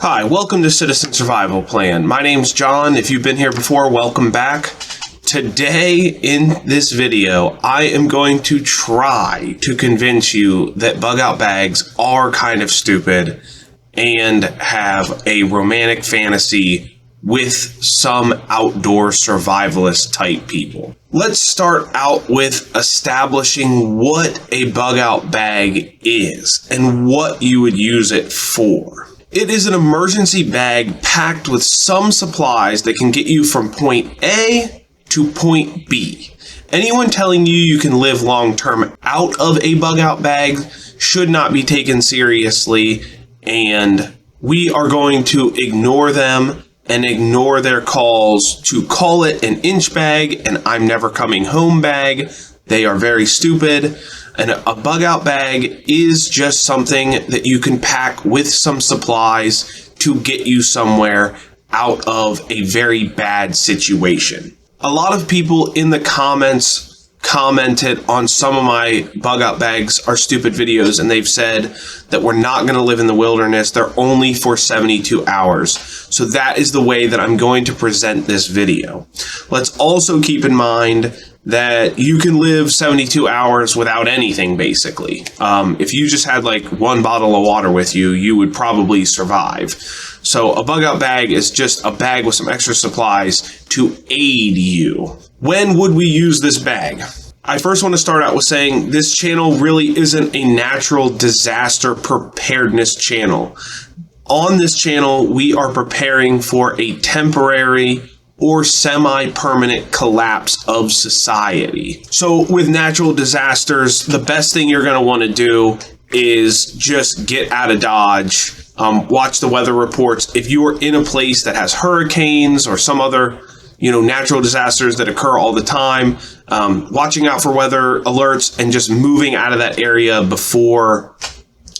Hi, welcome to Citizen Survival Plan. My name's John. If you've been here before, welcome back. Today in this video, I am going to try to convince you that bug-out bags are kind of stupid and have a romantic fantasy with some outdoor survivalist type people. Let's start out with establishing what a bug-out bag is and what you would use it for. It is an emergency bag packed with some supplies that can get you from point A to point B. Anyone telling you you can live long-term out of a bug-out bag should not be taken seriously, and we are going to ignore them and ignore their calls to call it an inch bag and I'm never coming home bag. They are very stupid. And a bug-out bag is just something that you can pack with some supplies to get you somewhere out of a very bad situation. A lot of people in the comments commented on some of my bug-out bags are stupid videos, and they've said that we're not going to live in the wilderness. They're only for 72 hours. So that is the way that I'm going to present this video. Let's also keep in mind that you can live 72 hours without anything, basically. If you just had like one bottle of water with you, you would probably survive. So a bug-out bag is just a bag with some extra supplies to aid you. When would we use this bag? I first want to start out with saying this channel really isn't a natural disaster preparedness channel. On this channel, we are preparing for a temporary or semi-permanent collapse of society. So with natural disasters, the best thing you're going to want to do is just get out of Dodge. Watch the weather reports. If you are in a place that has hurricanes or some other, natural disasters that occur all the time, watching out for weather alerts and just moving out of that area before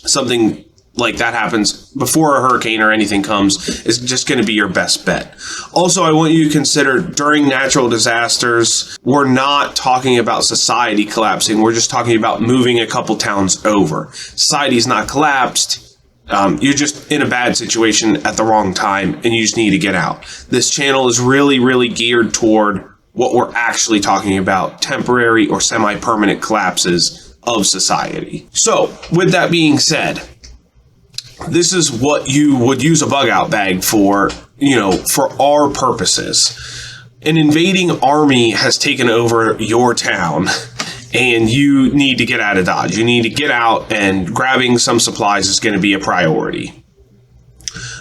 something like that happens, before a hurricane or anything comes, is just going to be your best bet. Also, I want you to consider during natural disasters, we're not talking about society collapsing. We're just talking about moving a couple towns over. Society's not collapsed. You're just in a bad situation at the wrong time and you just need to get out. This channel is really, really geared toward what we're actually talking about, temporary or semi-permanent collapses of society. So with that being said, this is what you would use a bug-out bag for, for our purposes. An invading army has taken over your town and you need to get out of Dodge. You need to get out, and grabbing some supplies is going to be a priority.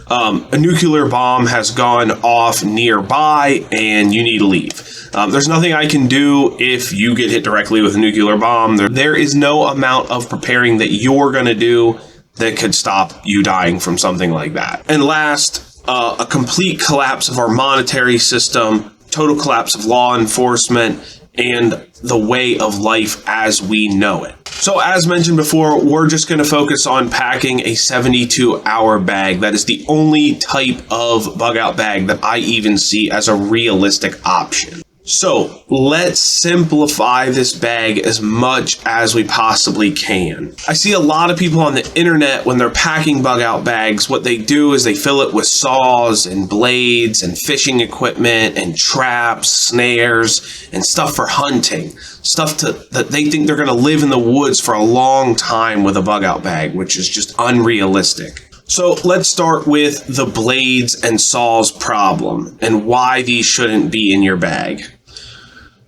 A nuclear bomb has gone off nearby and you need to leave. There's nothing I can do if you get hit directly with a nuclear bomb. There is no amount of preparing that you're going to do that could stop you dying from something like that. And last, a complete collapse of our monetary system, total collapse of law enforcement, and the way of life as we know it. So as mentioned before, we're just going to focus on packing a 72-hour bag. That is the only type of bug-out bag that I even see as a realistic option. So let's simplify this bag as much as we possibly can. I see a lot of people on the internet, when they're packing bug-out bags, what they do is they fill it with saws and blades and fishing equipment and traps, snares, and stuff for hunting. Stuff that they think they're going to live in the woods for a long time with a bug-out bag, which is just unrealistic. So let's start with the blades and saws problem and why these shouldn't be in your bag.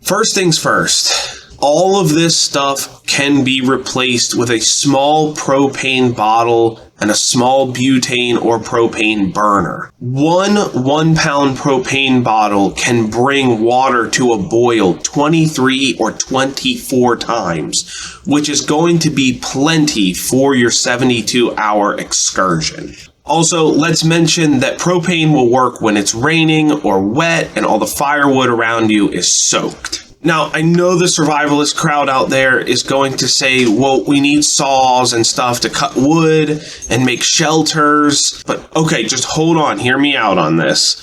First things first, all of this stuff can be replaced with a small propane bottle and a small butane or propane burner. One 1-pound propane bottle can bring water to a boil 23 or 24 times, which is going to be plenty for your 72-hour excursion. Also, let's mention that propane will work when it's raining or wet and all the firewood around you is soaked. Now, I know the survivalist crowd out there is going to say, well, we need saws and stuff to cut wood and make shelters. But okay, just hold on, hear me out on this.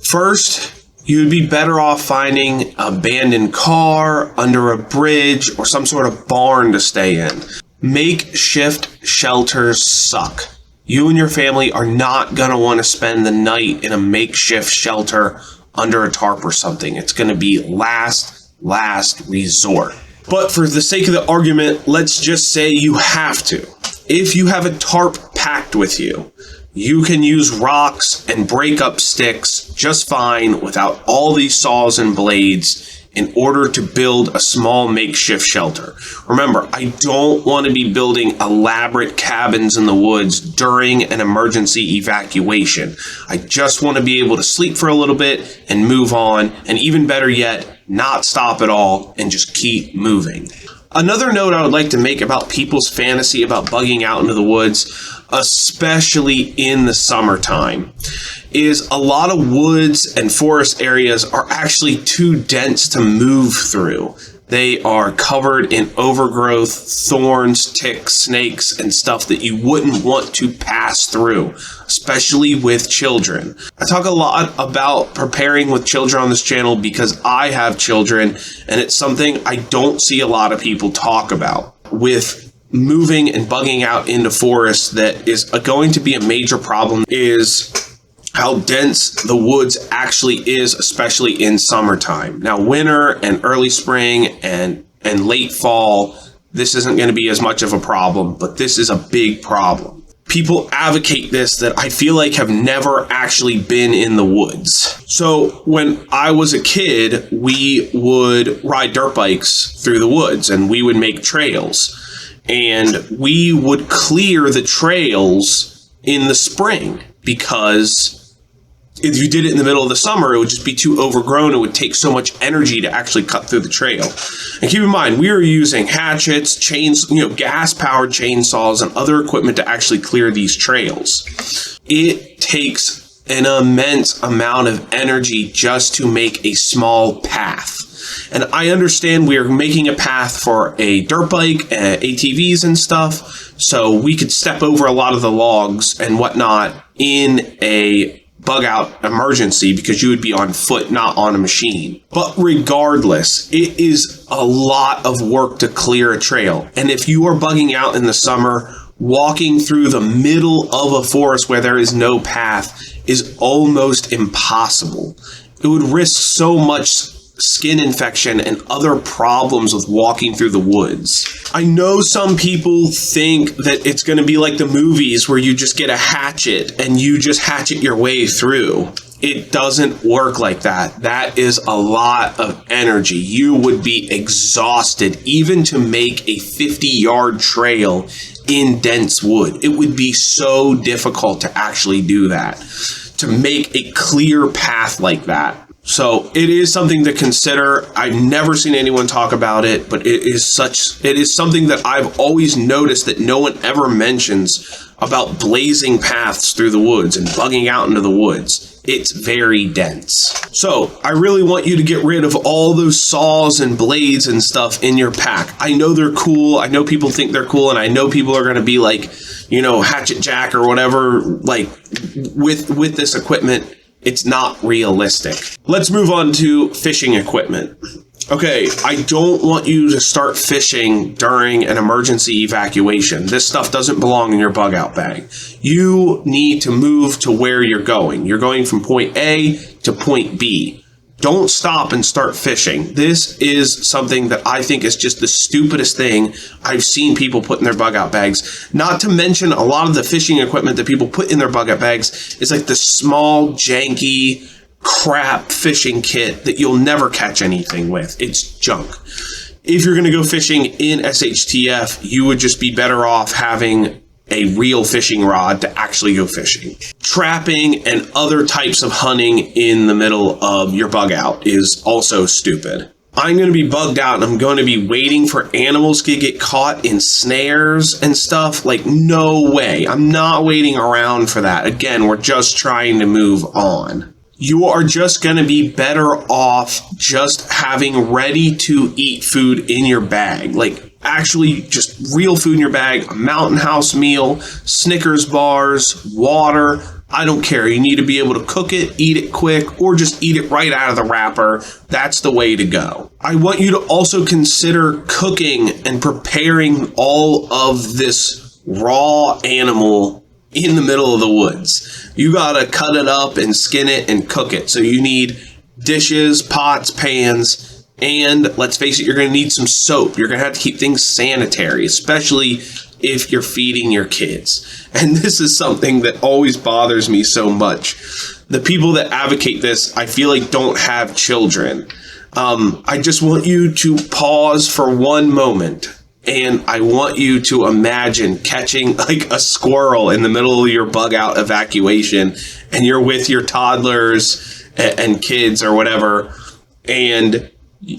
First, you'd be better off finding an abandoned car under a bridge or some sort of barn to stay in. Makeshift shelters suck. you and your family are not going to want to spend the night in a makeshift shelter under a tarp or something. It's going to be last resort. But for the sake of the argument, let's just say you have to. If you have a tarp packed with you, you can use rocks and break up sticks just fine without all these saws and blades in order to build a small makeshift shelter. Remember, I don't want to be building elaborate cabins in the woods during an emergency evacuation. I just want to be able to sleep for a little bit and move on, and even better yet, not stop at all and just keep moving. Another note I would like to make about people's fantasy about bugging out into the woods, especially in the summertime, is a lot of woods and forest areas are actually too dense to move through. They are covered in overgrowth, thorns, ticks, snakes, and stuff that you wouldn't want to pass through, especially with children. I talk a lot about preparing with children on this channel because I have children, and it's something I don't see a lot of people talk about. With moving and bugging out into forests, that is going to be a major problem is how dense the woods actually is, especially in summertime. Now, winter and early spring and late fall, this isn't going to be as much of a problem, but this is a big problem. People advocate this that I feel like have never actually been in the woods. So when I was a kid, we would ride dirt bikes through the woods and we would make trails. And we would clear the trails in the spring because if you did it in the middle of the summer, it would just be too overgrown. It would take so much energy to actually cut through the trail. And keep in mind, we were using hatchets, gas-powered chainsaws, and other equipment to actually clear these trails. It takes an immense amount of energy just to make a small path. And I understand we are making a path for a dirt bike, ATVs and stuff, so we could step over a lot of the logs and whatnot in a bug out emergency because you would be on foot, not on a machine. But regardless, it is a lot of work to clear a trail. And if you are bugging out in the summer, walking through the middle of a forest where there is no path is almost impossible. It would risk so much skin infection and other problems with walking through the woods. I know some people think that it's going to be like the movies where you just get a hatchet and you just hatchet your way through. It doesn't work like that. That is a lot of energy. You would be exhausted even to make a 50-yard trail in dense wood. It would be so difficult to actually do that, to make a clear path like that. So it is something to consider. I've never seen anyone talk about it, but it is something that I've always noticed that no one ever mentions about blazing paths through the woods and bugging out into the woods. It's very dense. So I really want you to get rid of all those saws and blades and stuff in your pack. I know they're cool. I know people think they're cool, and I know people are going to be like, Hatchet Jack or whatever, like with this equipment. It's not realistic. Let's move on to fishing equipment. Okay, I don't want you to start fishing during an emergency evacuation. This stuff doesn't belong in your bug out bag. You need to move to where you're going. You're going from point A to point B. Don't stop and start fishing. This is something that I think is just the stupidest thing I've seen people put in their bug out bags. Not to mention a lot of the fishing equipment that people put in their bug out bags is like the small, janky, crap fishing kit that you'll never catch anything with. It's junk. If you're going to go fishing in SHTF, you would just be better off having a real fishing rod to actually go fishing. Trapping and other types of hunting in the middle of your bug out is also stupid. I'm going to be bugged out and I'm going to be waiting for animals to get caught in snares and stuff. Like, no way. I'm not waiting around for that. Again, we're just trying to move on. You are just going to be better off just having ready to eat food in your bag. Like, actually just real food in your bag, a Mountain House meal, Snickers bars, water. I don't care. You need to be able to cook it, eat it quick, or just eat it right out of the wrapper. That's the way to go. I want you to also consider cooking and preparing all of this raw animal in the middle of the woods. You gotta cut it up and skin it and cook it. So you need dishes, pots, pans, and let's face it, you're gonna need some soap. You're gonna have to keep things sanitary, especially if you're feeding your kids. And this is something that always bothers me so much. The people that advocate this, I feel like don't have children. I just want you to pause for one moment. And I want you to imagine catching like a squirrel in the middle of your bug out evacuation, and you're with your toddlers and kids or whatever. And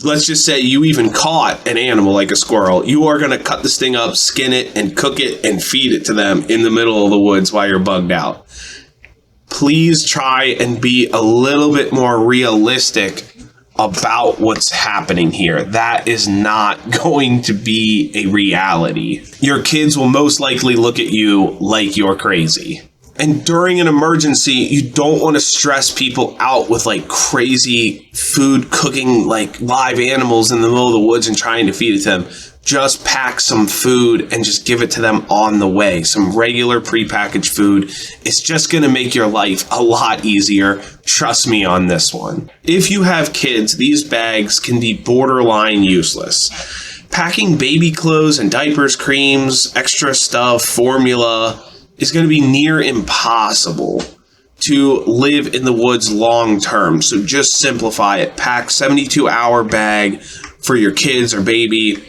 let's just say you even caught an animal like a squirrel. You are going to cut this thing up, skin it, and cook it and feed it to them in the middle of the woods while you're bugged out. Please try and be a little bit more realistic about what's happening here. That is not going to be a reality. Your kids will most likely look at you like you're crazy. And during an emergency, you don't want to stress people out with like crazy food cooking, like live animals in the middle of the woods and trying to feed it to them. Just pack some food and just give it to them on the way. Some regular prepackaged food. It's just going to make your life a lot easier. Trust me on this one. If you have kids, these bags can be borderline useless. Packing baby clothes and diapers, creams, extra stuff, formula is going to be near impossible to live in the woods long term. So just simplify it. Pack 72-hour bag for your kids or baby,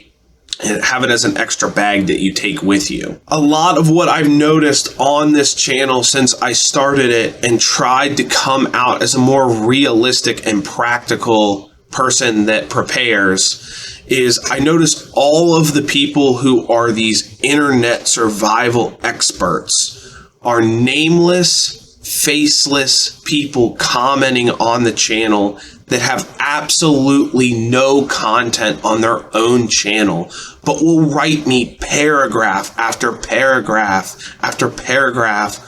and have it as an extra bag that you take with you. A lot of what I've noticed on this channel since I started it and tried to come out as a more realistic and practical person that prepares is I noticed all of the people who are these internet survival experts are nameless, faceless people commenting on the channel that have absolutely no content on their own channel, but will write me paragraph after paragraph after paragraph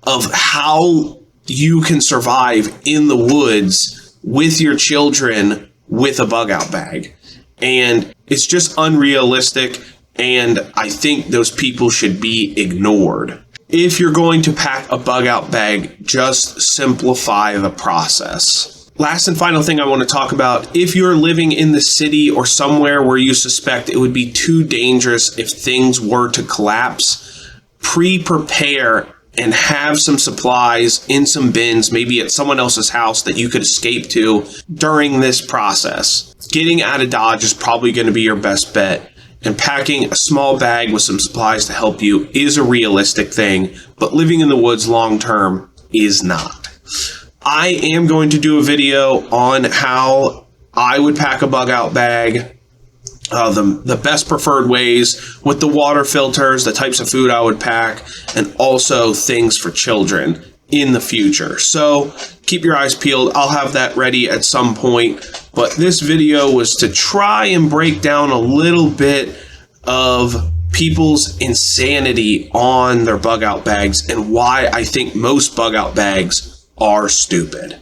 of how you can survive in the woods with your children with a bug out bag. And it's just unrealistic, and I think those people should be ignored. If you're going to pack a bug out bag, just simplify the process. Last and final thing I want to talk about, if you're living in the city or somewhere where you suspect it would be too dangerous if things were to collapse, pre-prepare and have some supplies in some bins, maybe at someone else's house that you could escape to during this process. Getting out of Dodge is probably going to be your best bet, and packing a small bag with some supplies to help you is a realistic thing, but living in the woods long term is not. I am going to do a video on how I would pack a bug out bag, the best preferred ways with the water filters, the types of food I would pack, and also things for children in the future. So keep your eyes peeled. I'll have that ready at some point. But this video was to try and break down a little bit of people's insanity on their bug out bags and why I think most bug out bags are stupid.